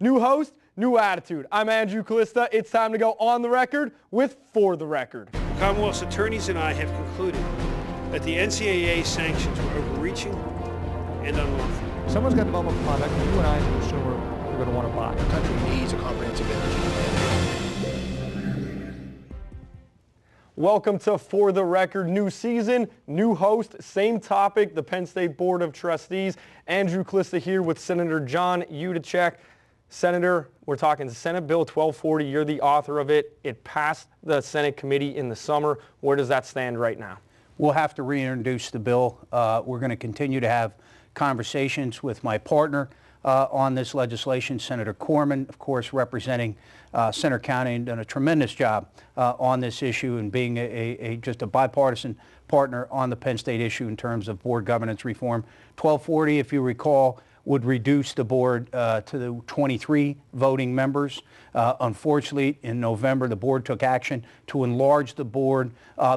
New host, new attitude. I'm Andrew Kalista. It's time to go on the record with For the Record. Commonwealth's attorneys and I have concluded that the NCAA sanctions were overreaching and unlawful. Someone's got bubble product, and you and I, as a consumer, are going to want to buy. The country needs a comprehensive energy plan. Welcome to For the Record, new season, new host, same topic, the Penn State Board of Trustees. Andrew Kalista here with Senator John Yudichak. Senator, we're talking Senate Bill 1240. You're the author of it. It passed the Senate committee in the summer. Where does that stand right now? We'll have to reintroduce the bill. We're going to continue to have conversations with my partner on this legislation, Senator Corman, of course, representing Centre County, and done a tremendous job on this issue and being just a bipartisan partner on the Penn State issue in terms of board governance reform. 1240, if you recall, would reduce the board to the 23 voting members. Unfortunately, in November, the board took action to enlarge the board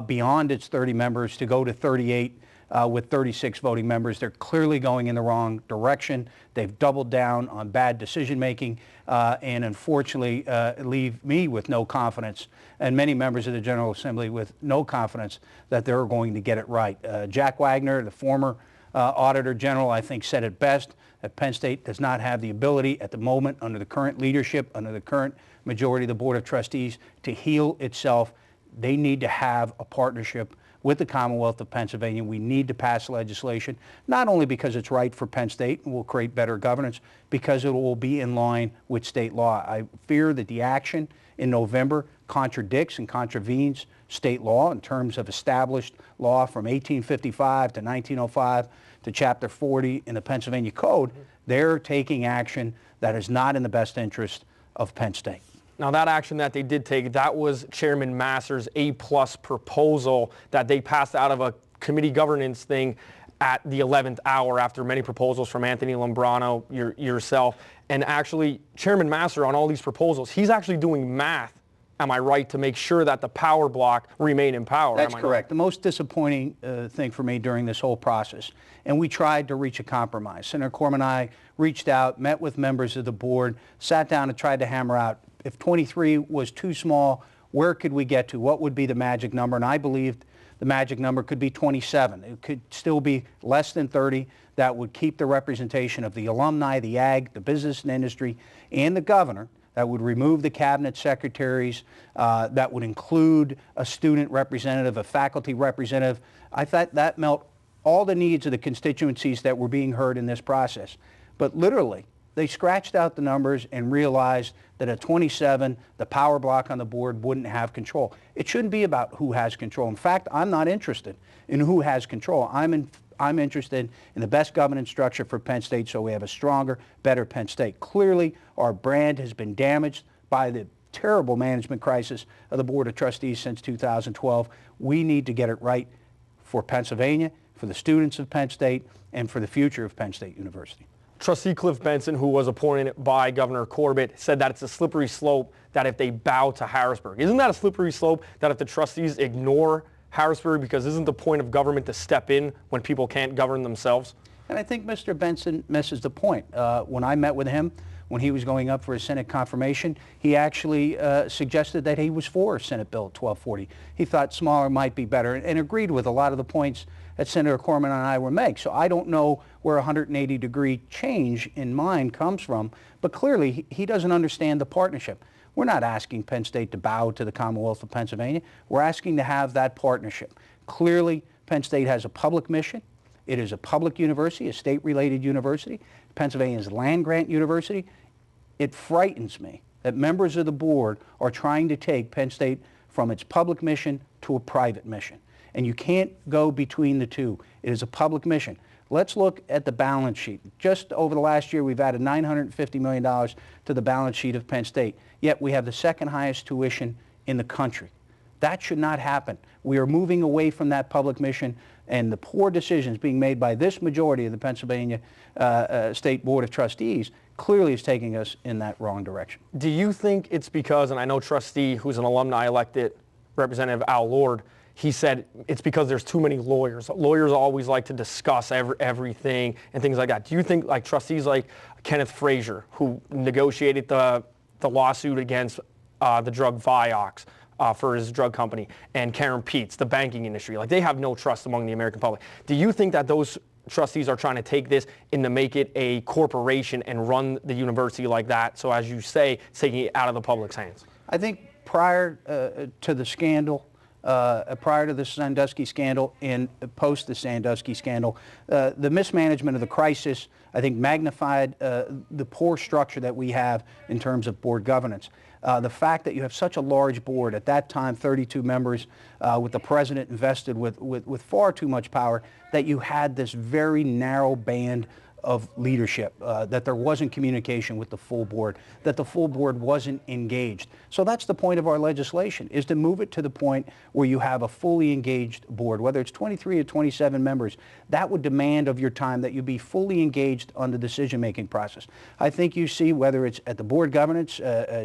beyond its 30 members to go to 38 with 36 voting members. They're clearly going in the wrong direction. They've doubled down on bad decision-making and unfortunately leave me with no confidence, and many members of the General Assembly with no confidence that they're going to get it right. Jack Wagner, the former Auditor General, I think said it best, that Penn State does not have the ability at the moment under the current leadership, under the current majority of the Board of Trustees, to heal itself. They need to have a partnership with the Commonwealth of Pennsylvania. We need to pass legislation, not only because it's right for Penn State and will create better governance, because it will be in line with state law. I fear that the action in November contradicts and contravenes state law in terms of established law from 1855 to 1905 to Chapter 40 in the Pennsylvania Code. They're taking action that is not in the best interest of Penn State. Now, that action that they did take, that was Chairman Masser's A-plus proposal that they passed out of a committee governance thing at the 11th hour after many proposals from Anthony Lombrano, yourself. And actually, Chairman Masser, on all these proposals, he's actually doing math, am I right, to make sure that the power block remain in power? That's correct. The most disappointing thing for me during this whole process, and we tried to reach a compromise. Senator Corman and I reached out, met with members of the board, sat down and tried to hammer out if 23 was too small, where could we get to? What would be the magic number? And I believed the magic number could be 27. It could still be less than 30. That would keep the representation of the alumni, the ag, the business and industry, and the governor. That would remove the cabinet secretaries. That would include a student representative, a faculty representative. I thought that met all the needs of the constituencies that were being heard in this process. But literally, they scratched out the numbers and realized that at 27, the power block on the board wouldn't have control. It shouldn't be about who has control. In fact, I'm not interested in who has control. I'm interested in the best governance structure for Penn State so we have a stronger, better Penn State. Clearly, our brand has been damaged by the terrible management crisis of the Board of Trustees since 2012. We need to get it right for Pennsylvania, for the students of Penn State, and for the future of Penn State University. Trustee Cliff Benson, who was appointed by Governor Corbett, said that it's a slippery slope that if they bow to Harrisburg. Isn't that a slippery slope that if the trustees ignore Harrisburg, because isn't the point of government to step in when people can't govern themselves? And I think Mr. Benson misses the point. When I met with him, when he was going up for his Senate confirmation, he actually suggested that he was for Senate Bill 1240. He thought smaller might be better and agreed with a lot of the points that Senator Corman and I were making. So I don't know where a 180-degree change in mind comes from, but clearly he doesn't understand the partnership. We're not asking Penn State to bow to the Commonwealth of Pennsylvania. We're asking to have that partnership. Clearly, Penn State has a public mission. It is a public university, a state-related university. Pennsylvania's land-grant university. It frightens me that members of the board are trying to take Penn State from its public mission to a private mission. And you can't go between the two. It is a public mission. Let's look at the balance sheet. Just over the last year, we've added $950 million to the balance sheet of Penn State, yet we have the second highest tuition in the country. That should not happen. We are moving away from that public mission, and the poor decisions being made by this majority of the Pennsylvania State Board of Trustees clearly is taking us in that wrong direction. Do you think it's because, and I know trustee who's an alumni elected, Representative Al Lord, he said it's because there's too many lawyers. Lawyers always like to discuss everything and things like that. Do you think like trustees like Kenneth Frazier, who negotiated the lawsuit against the drug Vioxx for his drug company, and Karen Peets, the banking industry, like they have no trust among the American public. Do you think that those trustees are trying to take this and to make it a corporation and run the university like that? So as you say, it's taking it out of the public's hands. I think prior to the scandal, prior to the Sandusky scandal and post the Sandusky scandal, the mismanagement of the crisis, I think, magnified the poor structure that we have in terms of board governance. The fact that you have such a large board, at that time 32 members, with the president invested with far too much power, that you had this very narrow band of leadership, that there wasn't communication with the full board, that the full board wasn't engaged. So that's the point of our legislation, is to move it to the point where you have a fully engaged board, whether it's 23 or 27 members. That would demand of your time that you be fully engaged on the decision-making process. I think you see, whether it's at the board governance,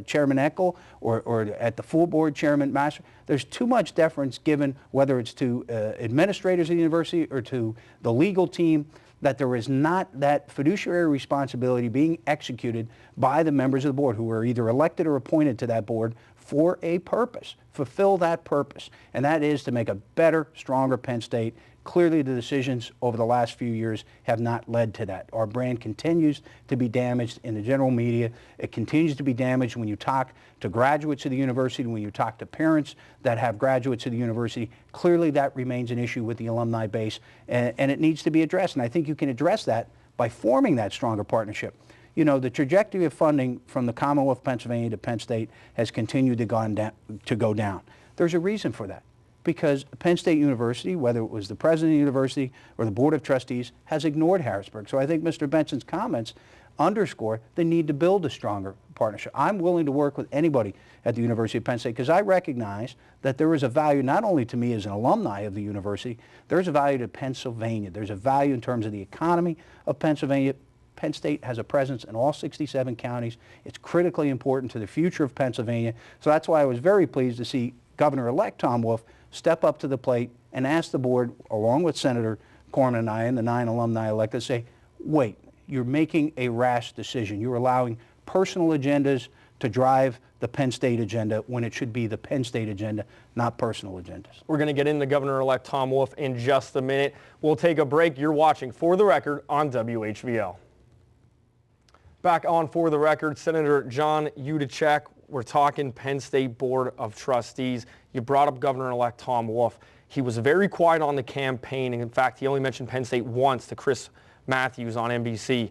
Chairman Eckel, or at the full board, Chairman Master, there's too much deference given, whether it's to administrators of the university or to the legal team, that there is not that fiduciary responsibility being executed by the members of the board who are either elected or appointed to that board for a purpose, fulfill that purpose, and that is to make a better, stronger Penn State. Clearly, the decisions over the last few years have not led to that. Our brand continues to be damaged in the general media. It continues to be damaged when you talk to graduates of the university, when you talk to parents that have graduates of the university. Clearly, that remains an issue with the alumni base, and it needs to be addressed. And I think you can address that by forming that stronger partnership. You know, the trajectory of funding from the Commonwealth of Pennsylvania to Penn State has continued to go down. There's a reason for that, because Penn State University, whether it was the president of the university or the Board of Trustees, has ignored Harrisburg. So I think Mr. Benson's comments underscore the need to build a stronger partnership. I'm willing to work with anybody at the University of Penn State because I recognize that there is a value not only to me as an alumni of the university, there's a value to Pennsylvania. There's a value in terms of the economy of Pennsylvania. Penn State has a presence in all 67 counties. It's critically important to the future of Pennsylvania. So that's why I was very pleased to see Governor-elect Tom Wolf step up to the plate and ask the board, along with Senator Corman and I and the 9 alumni elected, to say, wait, you're making a rash decision. You're allowing personal agendas to drive the Penn State agenda when it should be the Penn State agenda, not personal agendas. We're going to get into Governor-elect Tom Wolf in just a minute. We'll take a break. You're watching For the Record on WHVL. Back on For the Record, Senator John Yudichak. We're talking Penn State Board of Trustees. You brought up Governor-elect Tom Wolf. He was very quiet on the campaign, and in fact, he only mentioned Penn State once to Chris Matthews on NBC.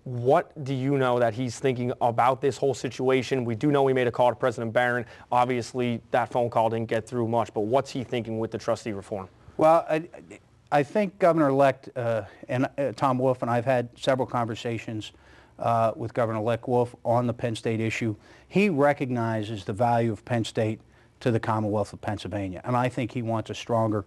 What do you know that he's thinking about this whole situation? We do know he made a call to President Barron. Obviously, that phone call didn't get through much, but what's he thinking with the trustee reform? Well, I think Governor-elect Tom Wolf and I've had several conversations with Governor-elect Wolf on the Penn State issue. He recognizes the value of Penn State to the Commonwealth of Pennsylvania, and I think he wants a stronger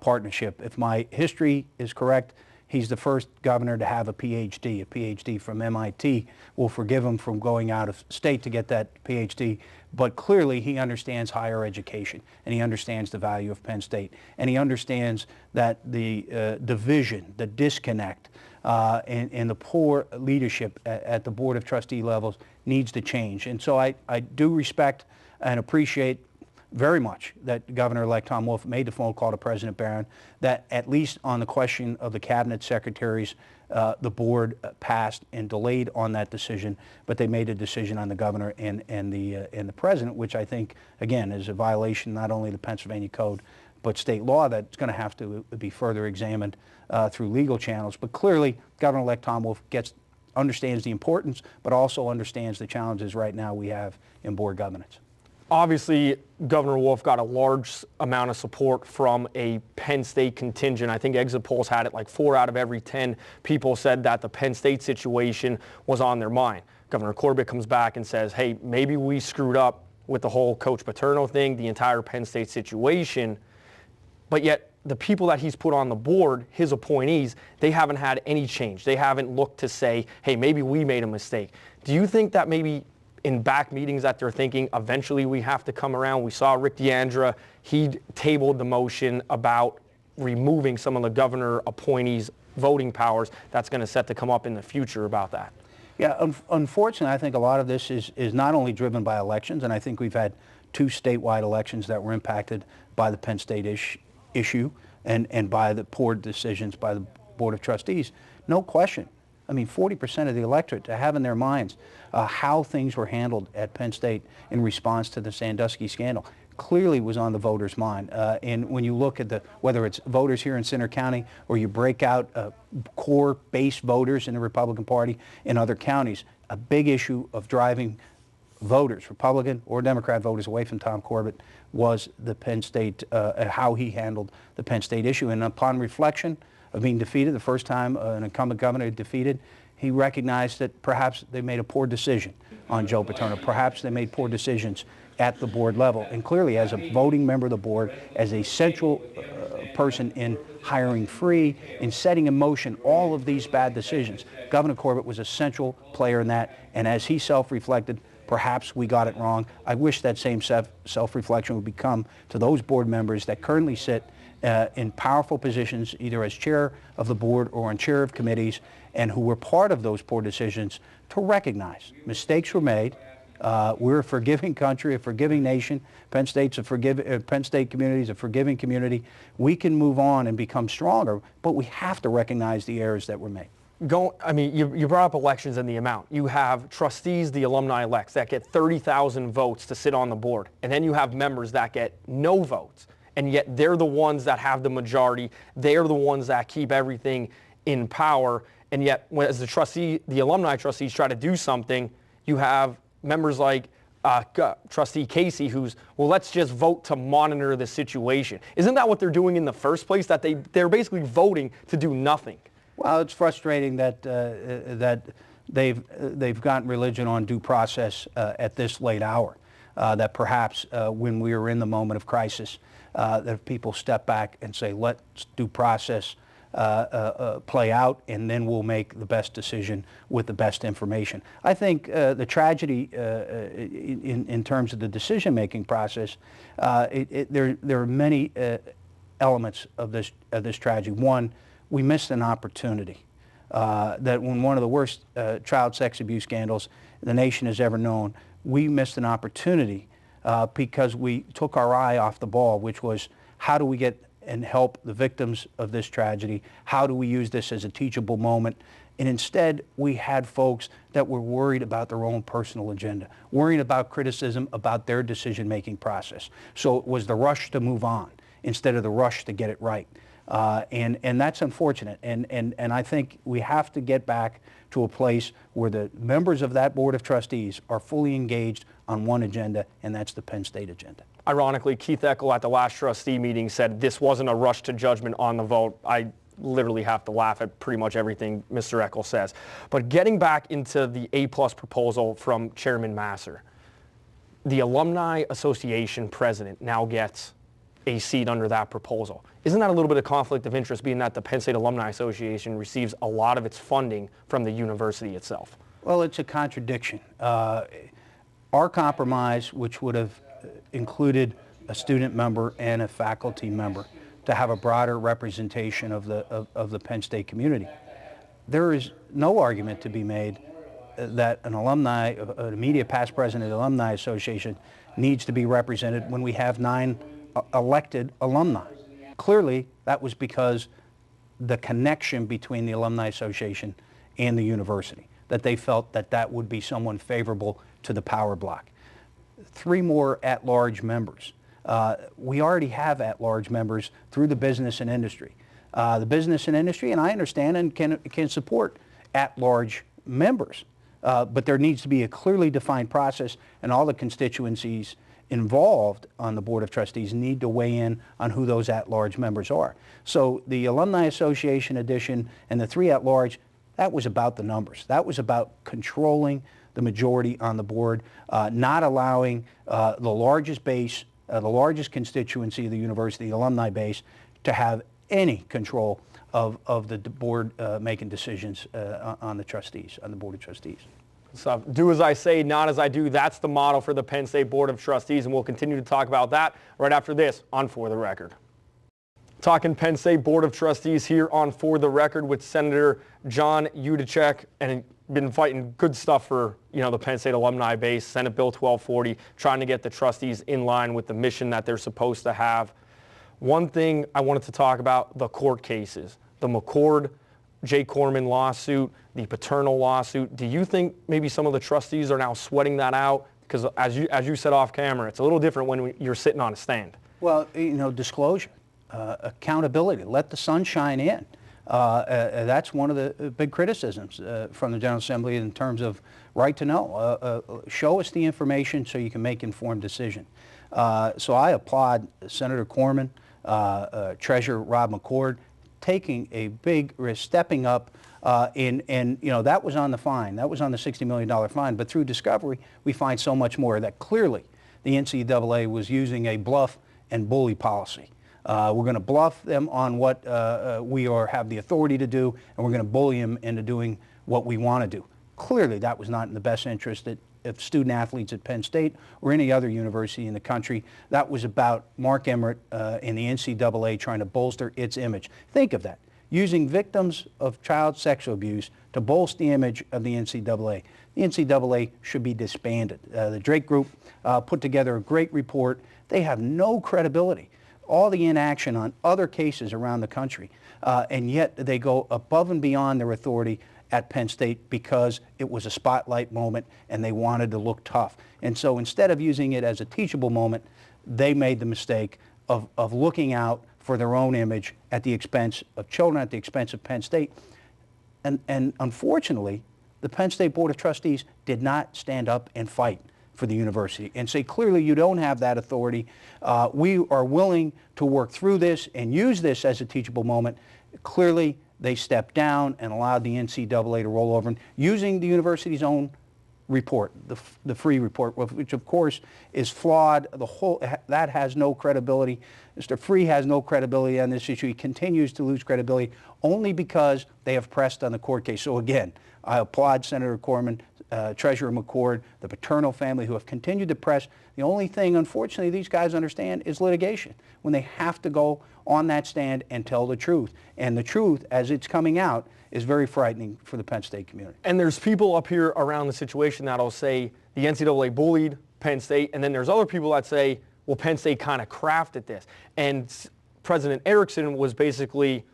partnership. If my history is correct, he's the first governor to have a PhD from MIT. We'll forgive him from going out of state to get that PhD, but clearly he understands higher education, and he understands the value of Penn State, and he understands that the division, the disconnect, and the poor leadership at the Board of Trustee levels needs to change. And so I do respect and appreciate very much that Governor-elect Tom Wolf made the phone call to President Barron, that at least on the question of the cabinet secretaries, the board passed and delayed on that decision, but they made a decision on the governor and the president, which I think, again, is a violation not only of the Pennsylvania Code, but state law that's going to have to be further examined through legal channels. But clearly, Governor-elect Tom Wolf understands the importance, but also understands the challenges right now we have in board governance. Obviously, Governor Wolf got a large amount of support from a Penn State contingent. I think exit polls had it like 4 out of every 10 people said that the Penn State situation was on their mind. Governor Corbett comes back and says, hey, maybe we screwed up with the whole Coach Paterno thing, the entire Penn State situation, but yet the people that he's put on the board, his appointees, they haven't had any change. They haven't looked to say, hey, maybe we made a mistake. Do you think that maybe in back meetings that they're thinking eventually we have to come around. We saw Rick DeAndrea, he tabled the motion about removing some of the governor appointees' voting powers. That's going to set to come up in the future about that. Yeah, unfortunately, I think a lot of this is not only driven by elections, and I think we've had 2 statewide elections that were impacted by the Penn State issue and by the poor decisions by the Board of Trustees. No question. I mean, 40% of the electorate to have in their minds how things were handled at Penn State in response to the Sandusky scandal clearly was on the voters' mind. And when you look at whether it's voters here in Centre County or you break out core base voters in the Republican Party in other counties, a big issue of driving voters, Republican or Democrat voters, away from Tom Corbett was the Penn State, how he handled the Penn State issue. And upon reflection of being defeated, the first time an incumbent governor defeated, he recognized that perhaps they made a poor decision on Joe Paterno. Perhaps they made poor decisions at the board level. And clearly, as a voting member of the board, as a central person in hiring free, in setting in motion all of these bad decisions, Governor Corbett was a central player in that. And as he self-reflected, perhaps we got it wrong. I wish that same self-reflection would become to those board members that currently sit in powerful positions, either as chair of the board or on chair of committees, and who were part of those poor decisions, to recognize mistakes were made. We're a forgiving country, a forgiving nation. Penn State community is a forgiving community. We can move on and become stronger, but we have to recognize the errors that were made. You brought up elections and the amount. You have trustees, the alumni elects, that get 30,000 votes to sit on the board. And then you have members that get no votes. And yet they're the ones that have the majority. They're the ones that keep everything in power. And yet, as the alumni trustees try to do something, you have members like Trustee Casey who's, well, let's just vote to monitor the situation. Isn't that what they're doing in the first place? That they're basically voting to do nothing? Well, it's frustrating that that they've gotten religion on due process at this late hour. That perhaps when we are in the moment of crisis, that people step back and say, let's due process play out, and then we'll make the best decision with the best information. I think the tragedy in terms of the decision-making process, there are many elements of this tragedy. One, we missed an opportunity that when one of the worst child sex abuse scandals the nation has ever known, we missed an opportunity because we took our eye off the ball, which was how do we get and help the victims of this tragedy? How do we use this as a teachable moment? And instead, we had folks that were worried about their own personal agenda, worrying about criticism about their decision-making process. So it was the rush to move on instead of the rush to get it right. And that's unfortunate. And I think we have to get back to a place where the members of that Board of Trustees are fully engaged on one agenda, and that's the Penn State agenda. Ironically, Keith Eckel at the last trustee meeting said this wasn't a rush to judgment on the vote. I literally have to laugh at pretty much everything Mr. Eckel says. But getting back into the A-plus proposal from Chairman Masser, the Alumni Association president now gets a seat under that proposal. Isn't that a little bit of conflict of interest, being that the Penn State Alumni Association receives a lot of its funding from the university itself? Well, it's a contradiction. Our compromise, which would have included a student member and a faculty member to have a broader representation of the Penn State community, there is no argument to be made that an immediate past president of the Alumni Association needs to be represented when we have 9 elected alumni. Clearly, that was because the connection between the Alumni Association and the university, that they felt that that would be someone favorable to the power block. 3 more at-large members. We already have at-large members through the business and industry. The business and industry, and I understand and can support at-large members, but there needs to be a clearly defined process, and all the constituencies involved on the Board of Trustees need to weigh in on who those at-large members are. So the Alumni Association addition and the 3 at-large, that was about the numbers. That was about controlling the majority on the board, not allowing the largest base, the largest constituency of the university, the alumni base, to have any control of the board making decisions on the trustees, on the Board of Trustees. So do as I say, not as I do. That's the motto for the Penn State Board of Trustees, and we'll continue to talk about that right after this on For the Record. Talking Penn State Board of Trustees here on For the Record with Senator John Yudichak, and been fighting good stuff for, the Penn State alumni base, Senate Bill 1240, trying to get the trustees in line with the mission that they're supposed to have. One thing I wanted to talk about, the court cases, the McCord, Jay Corman lawsuit, the paternal lawsuit. Do you think maybe some of the trustees are now sweating that out? Because as you said off camera, it's a little different when you're sitting on a stand. Well, disclosure, accountability, let the sun shine in. That's one of the big criticisms from the General Assembly in terms of right to know. Show us the information so you can make informed decision. So I applaud Senator Corman, Treasurer Rob McCord, taking a big risk, stepping up, and that was on the fine. That was on the $60 million fine. But through discovery, we find so much more that clearly the NCAA was using a bluff and bully policy. We're going to bluff them on what we have the authority to do, and we're going to bully them into doing what we want to do. Clearly, that was not in the best interest of student athletes at Penn State or any other university in the country. That was about Mark Emmert and the NCAA trying to bolster its image. Think of that, using victims of child sexual abuse to bolster the image of the NCAA. The NCAA should be disbanded. The Drake Group put together a great report. They have no credibility. All the inaction on other cases around the country, and yet they go above and beyond their authority at Penn State because it was a spotlight moment and they wanted to look tough. And so instead of using it as a teachable moment, they made the mistake of looking out for their own image at the expense of children, at the expense of Penn State. And unfortunately, the Penn State Board of Trustees did not stand up and fight for the university and say, clearly you don't have that authority. We are willing to work through this and use this as a teachable moment. Clearly, they stepped down and allowed the NCAA to roll over, and using the university's own report, the free report, which of course is flawed. That has no credibility. Mr. Free has no credibility on this issue. He continues to lose credibility only because they have pressed on the court case. So again, I applaud Senator Corman, Treasurer McCord, the paternal family who have continued to press. The only thing, unfortunately, these guys understand is litigation, when they have to go on that stand and tell the truth. And the truth, as it's coming out, is very frightening for the Penn State community. And there's people up here around the situation that'll say the NCAA bullied Penn State, and then there's other people that say, well, Penn State kind of crafted this. And President Erickson was basically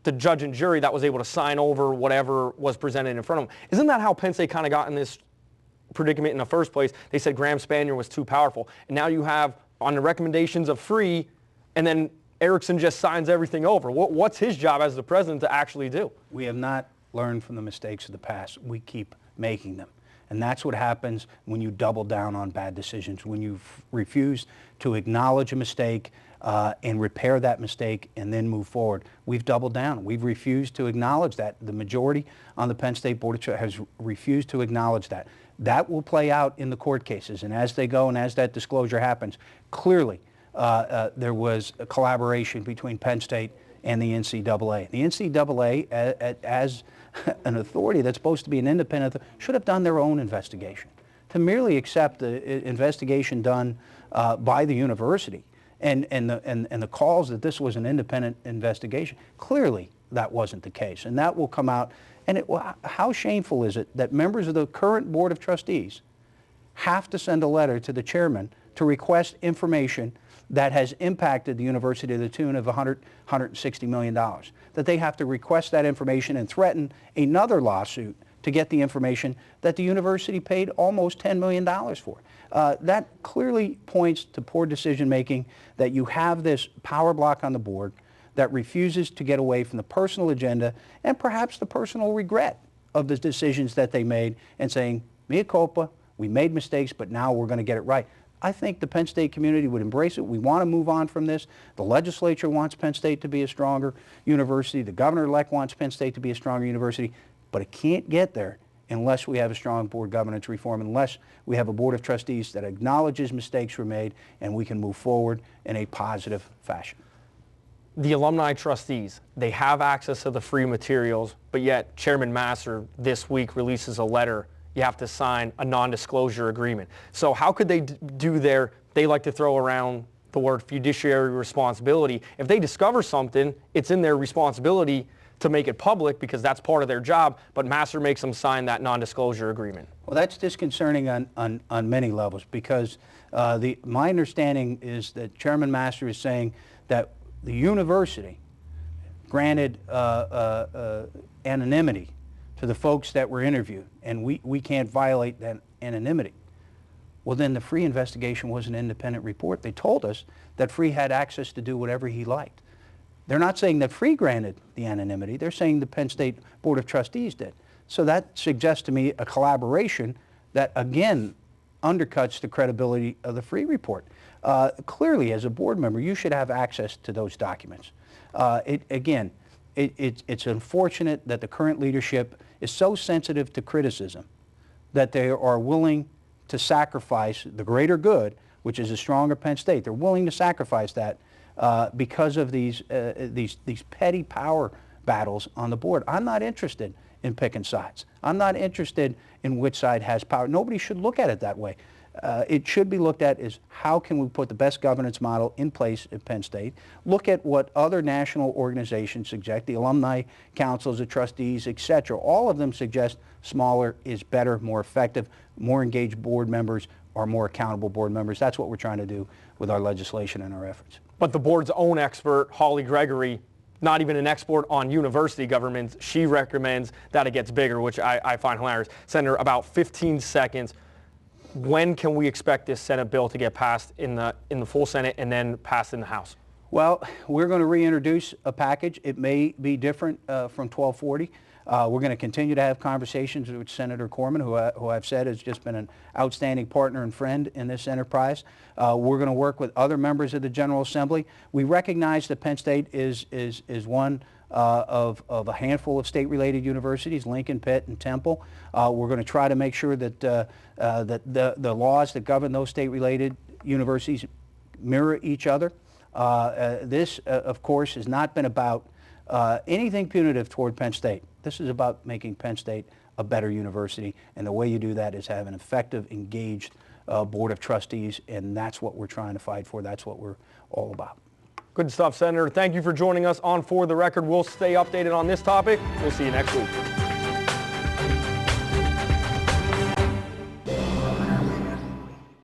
the judge and jury that was able to sign over whatever was presented in front of them. Isn't that how Penn State kind of got in this predicament in the first place? They said Graham Spanier was too powerful. And now you have, on the recommendations of Free, and then Erickson just signs everything over. What's his job as the president to actually do? We have not learned from the mistakes of the past. We keep making them. And that's what happens when you double down on bad decisions, when you refuse to acknowledge a mistake and repair that mistake and then move forward. We've doubled down. We've refused to acknowledge that. The majority on the Penn State Board of Trustees has refused to acknowledge that. That will play out in the court cases. And as they go and as that disclosure happens, clearly there was a collaboration between Penn State and the NCAA. The NCAA, as an authority that's supposed to be an independent, should have done their own investigation. To merely accept the investigation done by the university and the calls that this was an independent investigation, clearly that wasn't the case. And that will come out. And how shameful is it that members of the current Board of Trustees have to send a letter to the chairman to request information that has impacted the university to the tune of $160 million, that they have to request that information and threaten another lawsuit to get the information that the university paid almost $10 million for. That clearly points to poor decision making, that you have this power block on the board that refuses to get away from the personal agenda and perhaps the personal regret of the decisions that they made and saying, mea culpa, we made mistakes, but now we're going to get it right. I think the Penn State community would embrace it. We want to move on from this. The legislature wants Penn State to be a stronger university. The governor-elect wants Penn State to be a stronger university. But it can't get there unless we have a strong board governance reform, unless we have a Board of Trustees that acknowledges mistakes were made and we can move forward in a positive fashion. The alumni trustees, they have access to the free materials, but yet Chairman Masser this week releases a letter you have to sign a non-disclosure agreement. So how could they do they like to throw around the word fiduciary responsibility. If they discover something, it's in their responsibility to make it public because that's part of their job, but Master makes them sign that non-disclosure agreement. Well, that's disconcerting on many levels because my understanding is that Chairman Master is saying that the university granted anonymity to the folks that were interviewed, and we can't violate that anonymity. Well, then the Free investigation was an independent report. They told us that Free had access to do whatever he liked. They're not saying that Free granted the anonymity. They're saying the Penn State Board of Trustees did. So that suggests to me a collaboration that, again, undercuts the credibility of the Free report. Clearly, as a board member, you should have access to those documents. It's unfortunate that the current leadership is so sensitive to criticism that they are willing to sacrifice the greater good, which is a stronger Penn State. They're willing to sacrifice that because of these petty power battles on the board. I'm not interested in picking sides. I'm not interested in which side has power. Nobody should look at it that way. It should be looked at as how can we put the best governance model in place at Penn State. Look at what other national organizations suggest, the alumni councils, the trustees, etc. All of them suggest smaller is better, more effective, more engaged board members are more accountable board members. That's what we're trying to do with our legislation and our efforts. But the board's own expert, Holly Gregory, not even an expert on university governments, she recommends that it gets bigger, which I find hilarious. Senator, about 15 seconds. When can we expect this Senate bill to get passed in the full Senate and then passed in the House? Well, we're going to reintroduce a package. It may be different from 1240. We're going to continue to have conversations with Senator Corman, who I've said has just been an outstanding partner and friend in this enterprise. We're going to work with other members of the General Assembly. We recognize that Penn State is one of a handful of state-related universities, Lincoln, Pitt, and Temple. We're going to try to make sure that the laws that govern those state-related universities mirror each other. This, of course, has not been about anything punitive toward Penn State. This is about making Penn State a better university, and the way you do that is have an effective, engaged Board of Trustees, and that's what we're trying to fight for. That's what we're all about. Good stuff, Senator. Thank you for joining us on For the Record. We'll stay updated on this topic. We'll see you next week.